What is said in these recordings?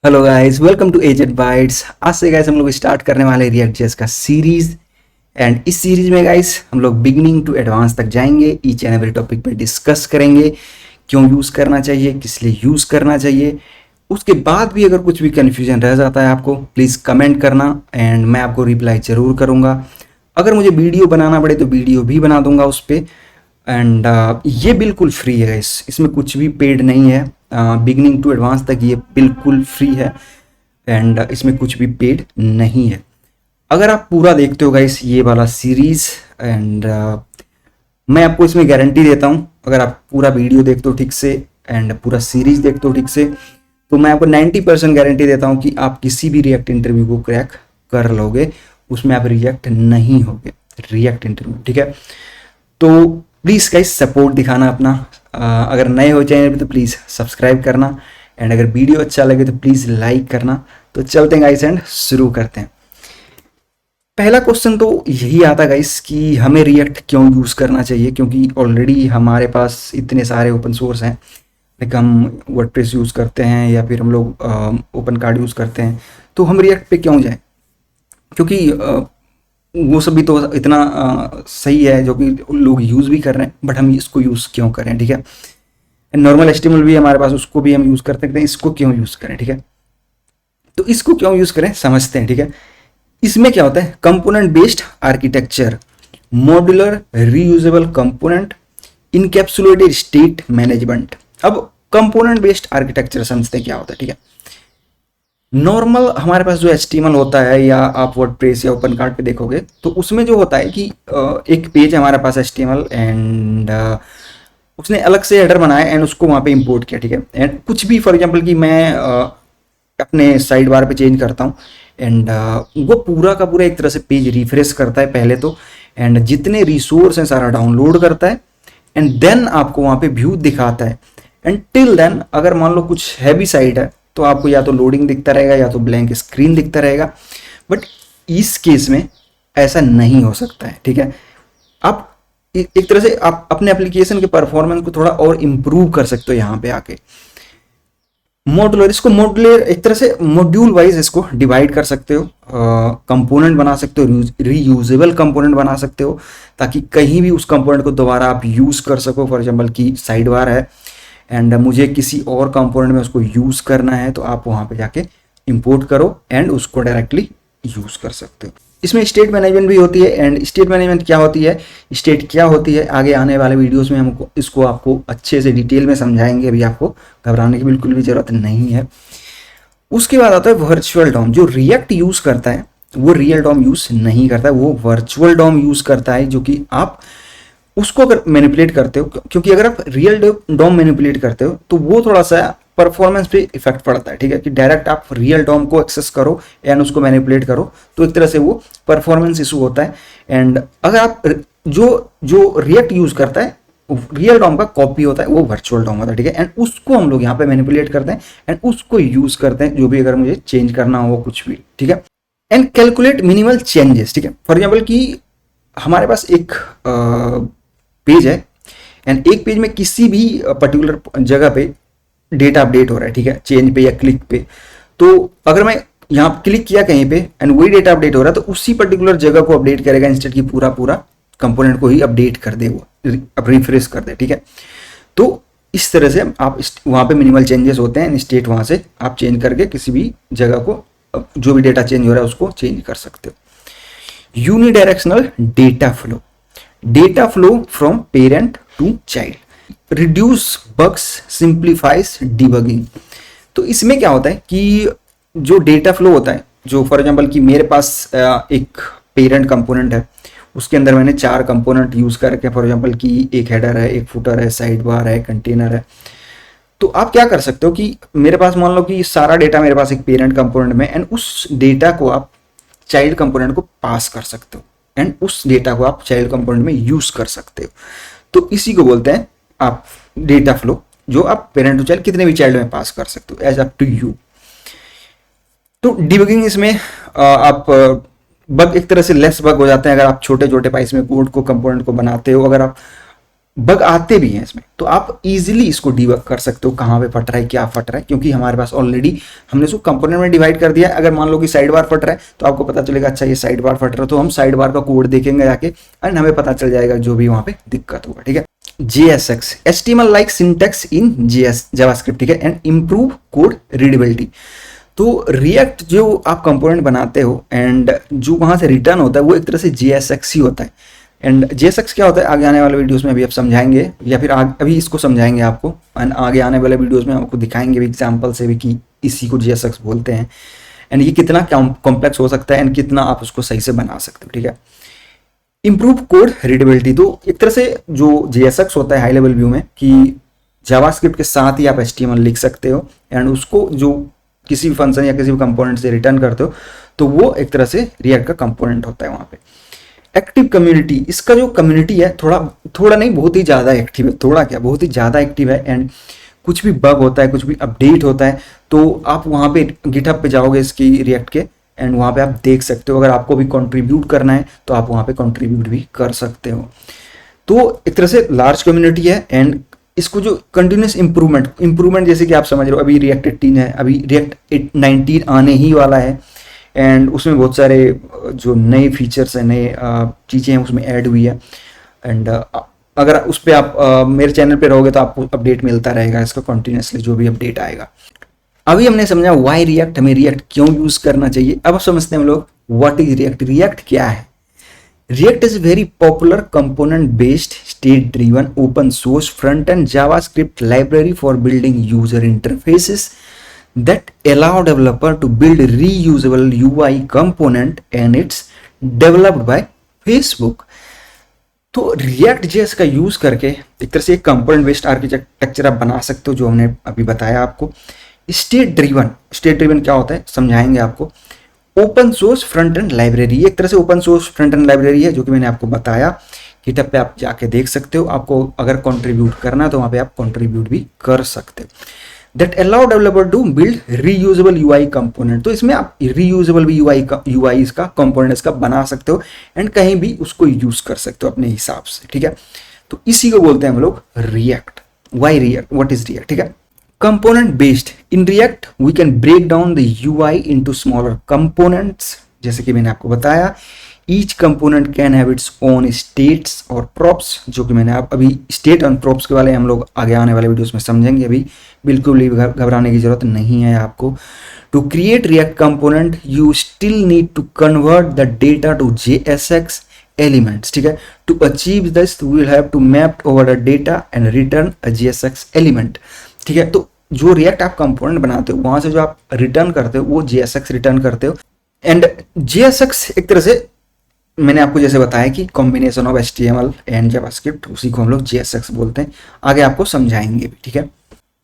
Hello guys, welcome to AZ Bytes. आज से guys हम लोग स्टार्ट करने वाले रिएक्ट जेएस का सीरीज। एंड इस सीरीज में गाइस हम लोग बिगिनिंग टू एडवांस तक जाएंगे। ईच एंड एवरी टॉपिक पे डिस्कस करेंगे, क्यों यूज़ करना चाहिए, किस लिए यूज़ करना चाहिए। उसके बाद भी अगर कुछ भी कन्फ्यूजन रह जाता है आपको, प्लीज़ कमेंट करना एंड मैं आपको रिप्लाई ज़रूर करूँगा। अगर मुझे वीडियो बनाना पड़े तो वीडियो भी बना दूंगा उस पर। एंड ये बिल्कुल फ्री है गाइस, इसमें कुछ भी पेड नहीं है। बिगनिंग टू एडवांस तक ये बिल्कुल फ्री है एंड इसमें कुछ भी पेड नहीं है। अगर आप पूरा देखते हो गाइस ये वाला सीरीज एंड मैं आपको इसमें गारंटी देता हूँ, अगर आप पूरा वीडियो देखते हो ठीक से एंड पूरा सीरीज देखते हो ठीक से, तो मैं आपको 90% गारंटी देता हूँ कि आप किसी भी रिएक्ट इंटरव्यू को क्रैक कर लोगे। उसमें आप रिएक्ट नहीं होगे, रिएक्ट इंटरव्यू, ठीक है। तो प्लीज़ गाइस सपोर्ट दिखाना अपना। अगर नए हो चैनल पे तो प्लीज़ सब्सक्राइब करना एंड अगर वीडियो अच्छा लगे तो प्लीज़ लाइक करना। तो चलते हैं गाइस एंड शुरू करते हैं। पहला क्वेश्चन तो यही आता गाइस कि हमें रिएक्ट क्यों यूज़ करना चाहिए, क्योंकि ऑलरेडी हमारे पास इतने सारे ओपन सोर्स हैं। लाइक हम वर्डप्रेस यूज़ करते हैं या फिर हम लोग ओपन कार्ड यूज़ करते हैं, तो हम रिएक्ट पे क्यों जाएं? क्योंकि वो सब भी तो इतना सही है जो कि लोग यूज़ भी कर रहे हैं, बट हम इसको यूज़ क्यों करें, ठीक है। नॉर्मल एचटीएमएल भी हमारे पास, उसको भी हम यूज़ कर सकते हैं, इसको क्यों यूज़ करें, ठीक है। तो इसको क्यों यूज़ करें समझते हैं, ठीक है। इसमें क्या होता है, component based architecture, modular reusable component, encapsulated state management. अब कंपोनेंट बेस्ड आर्किटेक्चर समझते हैं क्या होता है, ठीक है। नॉर्मल हमारे पास जो HTML होता है या आप वर्डप्रेस या ओपन कार्ड पे देखोगे तो उसमें जो होता है कि एक पेज है हमारे पास HTML एंड उसने अलग से हेडर बनाया एंड उसको वहाँ पे इंपोर्ट किया, ठीक है। एंड कुछ भी फॉर एग्जांपल कि मैं अपने साइड बार पे चेंज करता हूँ एंड वो पूरा का पूरा एक तरह से पेज रिफ्रेश करता है पहले तो, एंड जितने रिसोर्स हैं सारा डाउनलोड करता है एंड देन आपको वहाँ पे व्यू दिखाता है। एंड टिल देन अगर मान लो कुछ हैवी साइट है तो आपको या तो लोडिंग दिखता रहेगा या तो ब्लैंक स्क्रीन दिखता रहेगा, बट इस केस में ऐसा नहीं हो सकता है, ठीक है। आप एक तरह से आप अपने एप्लीकेशन के परफॉर्मेंस को थोड़ा और इम्प्रूव कर सकते हो यहाँ पे आके। मॉड्यूलर, इसको मॉड्यूलर एक तरह से मॉड्यूल वाइज इसको डिवाइड कर सकते हो, कंपोनेंट बना सकते हो, रीयूजेबल कंपोनेंट बना सकते हो ताकि कहीं भी उस कंपोनेंट को दोबारा आप यूज़ कर सको। फॉर एग्जांपल की साइड बार है एंड मुझे किसी और कंपोनेंट में उसको यूज़ करना है तो आप वहाँ पे जाके इंपोर्ट करो एंड उसको डायरेक्टली यूज़ कर सकते हो। इसमें स्टेट मैनेजमेंट भी होती है एंड स्टेट मैनेजमेंट क्या होती है, स्टेट क्या होती है, आगे आने वाले वीडियोस में हमको इसको आपको अच्छे से डिटेल में समझाएंगे। अभी आपको घबराने की बिल्कुल भी ज़रूरत नहीं है। उसके बाद आता है वर्चुअल डॉम। जो रिएक्ट यूज़ करता है वो रियल डॉम यूज़ नहीं करता है, वो वर्चुअल डॉम यूज़ करता है, जो कि आप उसको अगर मैनिपुलेट करते हो, क्योंकि अगर आप रियल डॉम मैनिपुलेट करते हो तो वो थोड़ा सा परफॉर्मेंस पे इफेक्ट पड़ता है, ठीक है। कि डायरेक्ट आप रियल डॉम को एक्सेस करो एंड उसको मैनिपुलेट करो तो एक तरह से वो परफॉर्मेंस इशू होता है। एंड अगर आप जो जो रिएक्ट यूज करता है रियल डॉम का कॉपी होता है, वो वर्चुअल डॉम होता है, ठीक है। एंड उसको हम लोग यहाँ पे मैनिपुलेट करते हैं एंड उसको यूज करते हैं जो भी अगर मुझे चेंज करना हो कुछ भी, ठीक है। एंड कैलकुलेट मिनिमल चेंजेस, ठीक है। फॉर एग्जाम्पल कि हमारे पास एक पेज है एंड एक पेज में किसी भी पर्टिकुलर जगह पे डेटा अपडेट हो रहा है, ठीक है, चेंज पे या क्लिक पे। तो अगर मैं यहाँ क्लिक किया कहीं पे एंड वही डेटा अपडेट हो रहा है तो उसी पर्टिकुलर जगह को अपडेट करेगा इंस्टेड की पूरा पूरा कंपोनेंट को ही अपडेट कर दे, वो रिफ्रेश कर दे, ठीक है। तो इस तरह से आप वहाँ पे मिनिमल चेंजेस होते हैं, स्टेट वहाँ से आप चेंज करके किसी भी जगह को जो भी डेटा चेंज हो रहा है उसको चेंज कर सकते हो। Unidirectional data flow, data flow from parent to child, reduce bugs, simplifies debugging. तो इसमें क्या होता है कि जो डेटा फ्लो होता है, जो फॉर एग्जांपल कि मेरे पास एक पेरेंट कंपोनेंट है, उसके अंदर मैंने 4 कंपोनेंट यूज करके, फॉर एग्जांपल कि एक हेडर है, एक फुटर है, साइड बार है, कंटेनर है। तो आप क्या कर सकते हो कि मेरे पास मान लो कि सारा डेटा मेरे पास एक पेरेंट कंपोनेंट में, एंड उस डेटा को आप चाइल्ड कंपोनेंट को पास कर सकते हो एंड उस डेटा को आप चाइल्ड कंपोनेंट में यूज कर सकते हो। तो इसी को बोलते हैं आप डेटा फ्लो, जो आप पेरेंट टू चाइल्ड कितने भी चाइल्ड में पास कर सकते हो, एज अप टू यू। तो डिबगिंग, इसमें आप बग एक तरह से लेस बग हो जाते हैं अगर आप छोटे छोटे पाइस में कोड को कंपोनेंट को बनाते हो। अगर आप बग आते भी हैं इसमें, तो आप इजीली इसको डिबग कर सकते हो कहाँ पे फट रहा है, क्या फट रहा है, क्योंकि हमारे पास ऑलरेडी हमने इसको कंपोनेंट में डिवाइड कर दिया है। अगर मान लो कि साइड बार फट रहा है तो आपको पता चलेगा अच्छा ये साइड बार फट रहा है, तो हम साइड बार का कोड देखेंगे जाके एंड हमें पता चल जाएगा जो भी वहाँ पे दिक्कत होगा। ठीक है, JSX HTML like syntax in JavaScript, ठीक है, एंड इम्प्रूव कोड रीडेबिलिटी। तो रिएक्ट जो आप कंपोनेंट बनाते हो एंड जो वहाँ से रिटर्न होता है वो एक तरह से JSX ही होता है। एंड JSX क्या होता है आगे आने वाले वीडियोस में अभी आप समझाएंगे, या फिर अभी इसको समझाएंगे आपको, एंड आगे आने वाले वीडियोस में आपको दिखाएंगे भी एग्जाम्पल से भी कि इसी को JSX बोलते हैं एंड ये कितना कॉम्प्लेक्स हो सकता है एंड कितना आप उसको सही से बना सकते हो। ठीक है, इम्प्रूव कोड रीडेबिलिटी, तो एक तरह से जो JSX होता है हाई लेवल व्यू में कि जावास्क्रिप्ट के साथ ही आप HTML लिख सकते हो एंड उसको जो किसी भी फंक्शन या किसी भी कंपोनेंट से रिटर्न करते हो तो वो एक तरह से रिएक्ट का कंपोनेंट होता है वहाँ पे। एक्टिव कम्युनिटी, इसका जो कम्युनिटी है थोड़ा नहीं बहुत ही ज़्यादा एक्टिव है, थोड़ा क्या बहुत ही ज़्यादा एक्टिव है एंड कुछ भी बग होता है, कुछ भी अपडेट होता है तो आप वहाँ पे गिटहब पे जाओगे इसकी रिएक्ट के एंड वहाँ पे आप देख सकते हो। अगर आपको भी कंट्रीब्यूट करना है तो आप वहाँ पे कंट्रीब्यूट भी कर सकते हो। तो एक तरह से लार्ज कम्युनिटी है एंड इसको जो कंटिन्यूस इंप्रूवमेंट जैसे कि आप समझ रहे हो अभी रिएक्ट 18 है, अभी रिएक्ट 19 आने ही वाला है एंड उसमें बहुत सारे जो नए फीचर्स हैं, नए चीज़ें हैं उसमें ऐड हुई है एंड अगर उस पर आप मेरे चैनल पे रहोगे तो आपको अपडेट मिलता रहेगा इसका कंटिन्यूसली, जो भी अपडेट आएगा। अभी हमने समझा वाई रिएक्ट, हमें रिएक्ट क्यों यूज़ करना चाहिए। अब समझते हैं हम लोग व्हाट इज रिएक्ट। रिएक्ट क्या है? React is a very popular component-based, state-driven, open-source front-end JavaScript library for building user interfaces that allow developer to build reusable UI component, and it's developed by Facebook. तो React.js का use करके एक तरह से एक component based architecture आप बना सकते हो, जो हमने अभी बताया आपको। स्टेट ड्रिवन क्या होता है समझाएंगे आपको। Open source front end library, एक तरह से open source front end library है जो कि मैंने आपको बताया। गिटहब पे आप जाके देख सकते हो, आपको अगर कंट्रीब्यूट करना है तो वहाँ पे आप कंट्रीब्यूट भी कर सकते हो। That allow developer to build reusable UI component, तो इसमें आप रीयूजेबल भी यूआई इसका कंपोनेंट इसका बना सकते हो एंड कहीं भी उसको यूज कर सकते हो अपने हिसाब से। ठीक है, तो इसी को बोलते हैं हम लोग React. Why React, what is React? ठीक है, component based in React we can break down the UI into smaller components, जैसे कि मैंने आपको बताया। each component can have its own states और props, जो कि मैंने आप अभी state और props के वाले हम लोग आगे आने वाले वीडियोस में समझेंगे। अभी बिल्कुल भी घबराने की जरूरत नहीं है आपको। to create React component you still need to convert the data to JSX elements। ठीक है, to achieve this we will have to map over the data and return a JSX element। ठीक है, तो जो रिएक्ट आप component बनाते हो वहां से जो आप रिटर्न करते हो वो JSX रिटर्न करते हो। एंड JSX एक तरह से मैंने आपको जैसे बताया कि combination of HTML and JavaScript, उसी को हम लोग JSX बोलते हैं, आगे आपको समझाएंगे भी। ठीक है,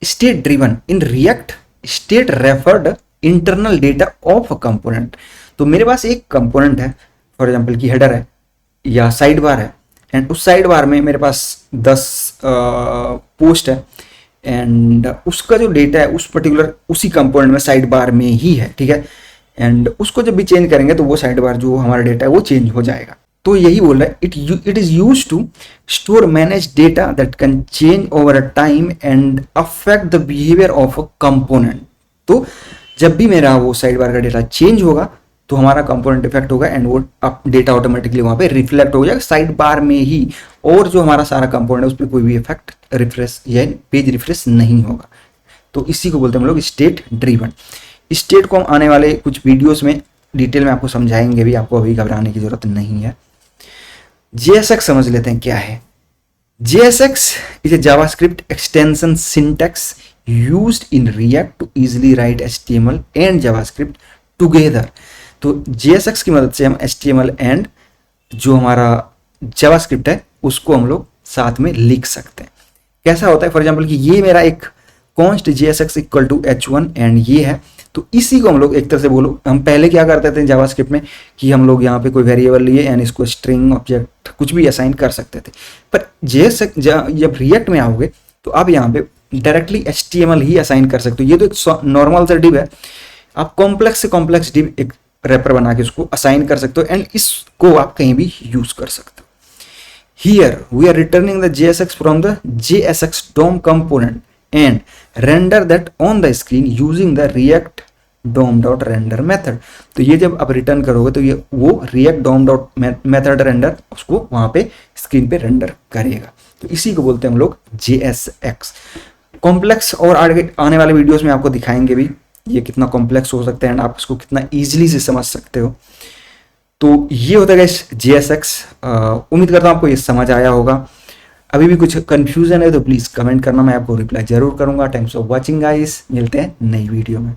state driven in React state referred internal data of a component. तो मेरे पास एक कंपोनेंट है, फॉर एग्जाम्पल की हेडर है या साइड बार है एंड उस साइड बार में मेरे पास 10 पोस्ट है एंड उसका जो डेटा है उस पर्टिकुलर उसी कंपोनेंट में साइड बार में ही है। ठीक है, एंड उसको जब भी चेंज करेंगे तो वो साइड बार जो हमारा डेटा है वो चेंज हो जाएगा। तो यही बोल रहा है it is use to store manage data that can change over a time and affect the behaviour of a component. तो जब भी मेरा वो साइड बार का डेटा चेंज होगा तो हमारा कंपोनेंट इफेक्ट होगा एंड वो डेटा ऑटोमेटिकली वहाँ पे रिफ्लेक्ट हो जाएगा साइड बार में ही, और जो हमारा सारा कंपोनेंट है उस पर कोई भी इफेक्ट रिफ्रेश या पेज रिफ्रेश नहीं होगा। तो इसी को बोलते हैं हम लोग स्टेट ड्रिवन। स्टेट को हम आने वाले कुछ वीडियोस में डिटेल में आपको समझाएंगे भी, आपको अभी घबराने की जरूरत नहीं है। JSX समझ लेते हैं क्या है। JSX is a JavaScript extension syntax used in React to easily write HTML and JavaScript together। तो JSX की मदद से हम HTML एंड जो हमारा JavaScript है उसको हम लोग साथ में लिख सकते हैं। कैसा होता है, फॉर एग्जाम्पल कि ये मेरा एक const JSX equal to h1 and ये है, तो इसी को हम लोग एक तरह से बोलो, हम पहले क्या करते थे जावास्क्रिप्ट में कि हम लोग यहाँ पे कोई वेरिएबल लिए एंड इसको स्ट्रिंग ऑब्जेक्ट कुछ भी असाइन कर सकते थे। पर JSX जब रिएक्ट में आओगे तो आप यहाँ पे डायरेक्टली HTML ही असाइन कर सकते हो। ये तो एक नॉर्मल सा डिव है, आप कॉम्प्लेक्स से कॉम्प्लेक्स डिव एक रैपर बना के उसको असाइन कर सकते हो एंड इसको आप कहीं भी यूज कर सकते हो। Here we are returning the JSX from the JSX DOM component and render that on the screen using the React DOM.render method। तो ये जब आप रिटर्न करोगे तो ये वो React DOM.method render उसको वहां पे स्क्रीन पे रेंडर करेगा। तो इसी को बोलते हैं हम लोग JSX। कॉम्प्लेक्स और आने वाले वीडियोस में आपको दिखाएंगे भी ये कितना कॉम्प्लेक्स हो सकता है एंड आप इसको कितना इजीली से समझ सकते हो। तो ये होता है गाइस JSX। उम्मीद करता हूँ आपको ये समझ आया होगा। अभी भी कुछ कंफ्यूजन है तो प्लीज़ कमेंट करना, मैं आपको रिप्लाई जरूर करूंगा। थैंक्स फॉर वॉचिंग गाइस, मिलते हैं नई वीडियो में।